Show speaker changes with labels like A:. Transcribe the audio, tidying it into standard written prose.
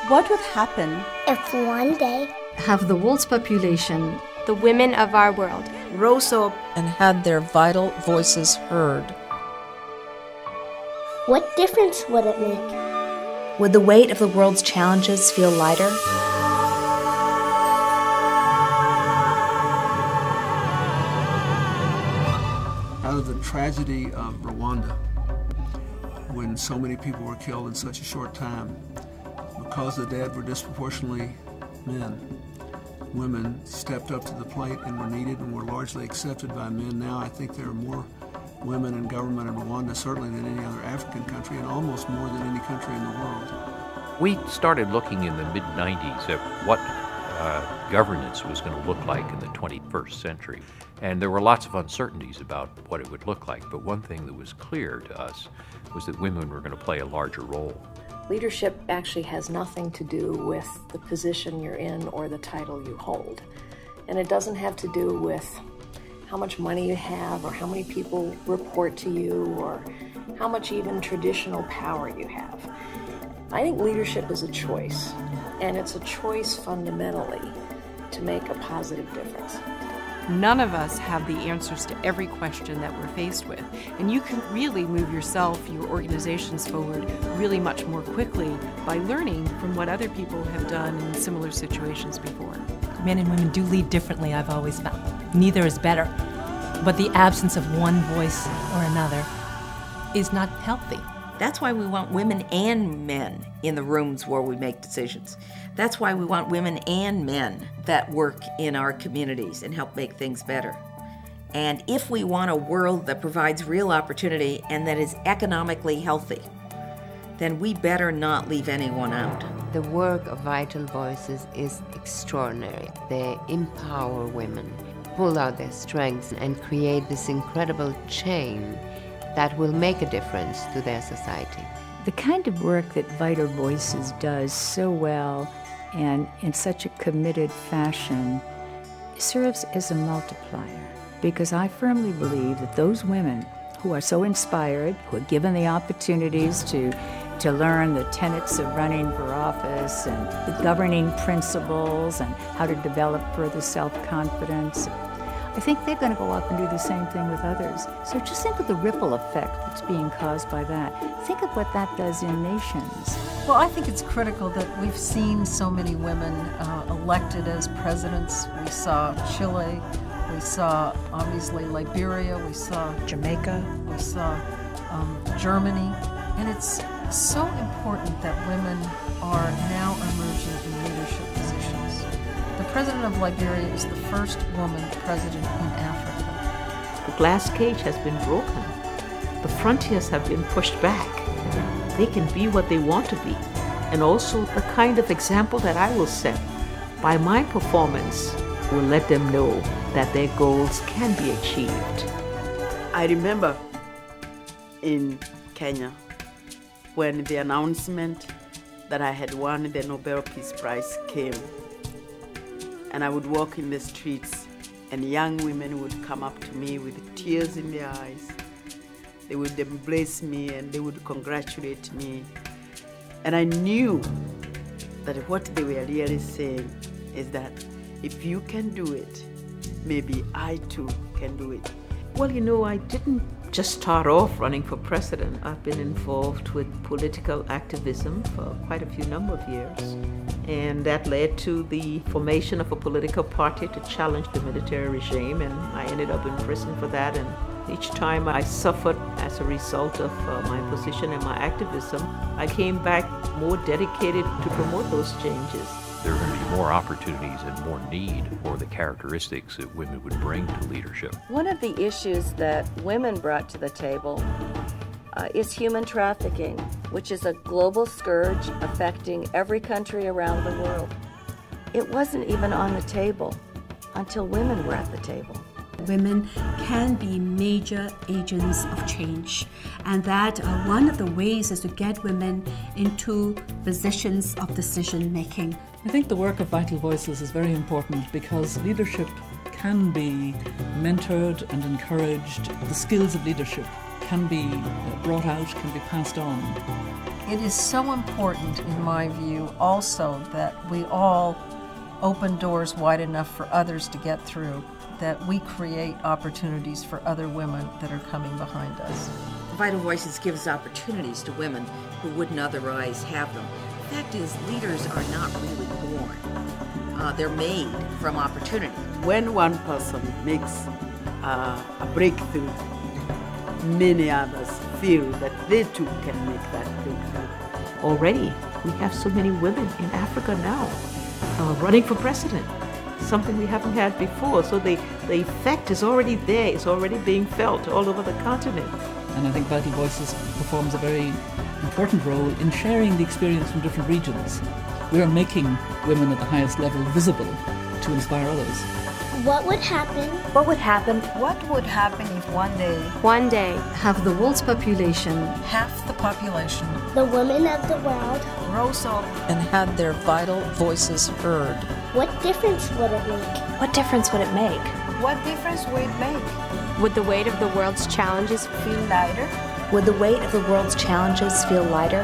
A: What would happen
B: if one day
C: have the world's population,
D: the women of our world,
E: rose up
F: and had their vital voices heard?
B: What difference would it make?
E: Would the weight of the world's challenges feel lighter?
G: Out of the tragedy of Rwanda, when so many people were killed in such a short time, because the dead were disproportionately men, women stepped up to the plate and were needed and were largely accepted by men. Now I think there are more women in government in Rwanda, certainly than any other African country, and almost more than any country in the world.
H: We started looking in the mid-90s at what governance was going to look like in the 21st century. And there were lots of uncertainties about what it would look like, but one thing that was clear to us was that women were going to play a larger role.
I: Leadership actually has nothing to do with the position you're in or the title you hold. And it doesn't have to do with how much money you have or how many people report to you or how much even traditional power you have. I think leadership is a choice, and it's a choice fundamentally to make a positive difference.
A: None of us have the answers to every question that we're faced with. And you can really move yourself, your organizations forward really much more quickly by learning from what other people have done in similar situations before.
J: Men and women do lead differently, I've always found. Neither is better. But the absence of one voice or another is not healthy.
K: That's why we want women and men in the rooms where we make decisions. That's why we want women and men that work in our communities and help make things better. And if we want a world that provides real opportunity and that is economically healthy, then we better not leave anyone out.
L: The work of Vital Voices is extraordinary. They empower women, pull out their strengths, and create this incredible chain that will make a difference to their society.
M: The kind of work that Vital Voices does so well and in such a committed fashion serves as a multiplier, because I firmly believe that those women who are so inspired, who are given the opportunities to learn the tenets of running for office and the governing principles and how to develop further self-confidence, I think they're going to go up and do the same thing with others. So just think of the ripple effect that's being caused by that. Think of what that does in nations.
N: Well, I think it's critical that we've seen so many women elected as presidents. We saw Chile, we saw obviously Liberia, we saw Jamaica, we saw Germany, and it's so important that women are now emerging in leadership positions. The president of Liberia is the first woman president in Africa.
O: The glass cage has been broken. The frontiers have been pushed back. They can be what they want to be. And also the kind of example that I will set by my performance will let them know that their goals can be achieved.
P: I remember in Kenya when the announcement that I had won the Nobel Peace Prize came. And I would walk in the streets and young women would come up to me with tears in their eyes. They would embrace me and they would congratulate me. And I knew that what they were really saying is that if you can do it, maybe I too can do it.
O: Well, you know, I didn't just start off running for president. I've been involved with political activism for quite a few number of years. And that led to the formation of a political party to challenge the military regime, and I ended up in prison for that. And each time I suffered as a result of my position and my activism, I came back more dedicated to promote those changes.
H: There are going to be more opportunities and more need for the characteristics that women would bring to leadership.
Q: One of the issues that women brought to the table is human trafficking, which is a global scourge affecting every country around the world. It wasn't even on the table until women were at the table.
R: Women can be major agents of change, and that one of the ways is to get women into positions of decision making.
S: I think the work of Vital Voices is very important because leadership can be mentored and encouraged. The skills of leadership can be brought out, can be passed on.
N: It is so important, in my view, also that we all open doors wide enough for others to get through, that we create opportunities for other women that are coming behind us.
K: Vital Voices gives opportunities to women who wouldn't otherwise have them. The fact is, leaders are not really born. They're made from opportunity.
P: When one person makes a breakthrough, many others feel that they too can make that breakthrough.
I: Already, we have so many women in Africa now running for president, something we haven't had before. So the effect is already there. It's already being felt all over the continent.
S: And I think Vital Voices performs a very important role in sharing the experience from different regions. We are making women at the highest level visible to inspire others.
B: What would happen?
E: What would happen?
N: What would happen if one day
C: half the world's population,
N: half the population,
B: The women of the world.
N: rose up
F: and had their vital voices heard?
B: What difference would it make?
E: What difference would it make?
N: What difference would it make?
D: Would the weight of the world's challenges
N: Feel lighter?
E: Would the weight of the world's challenges feel lighter?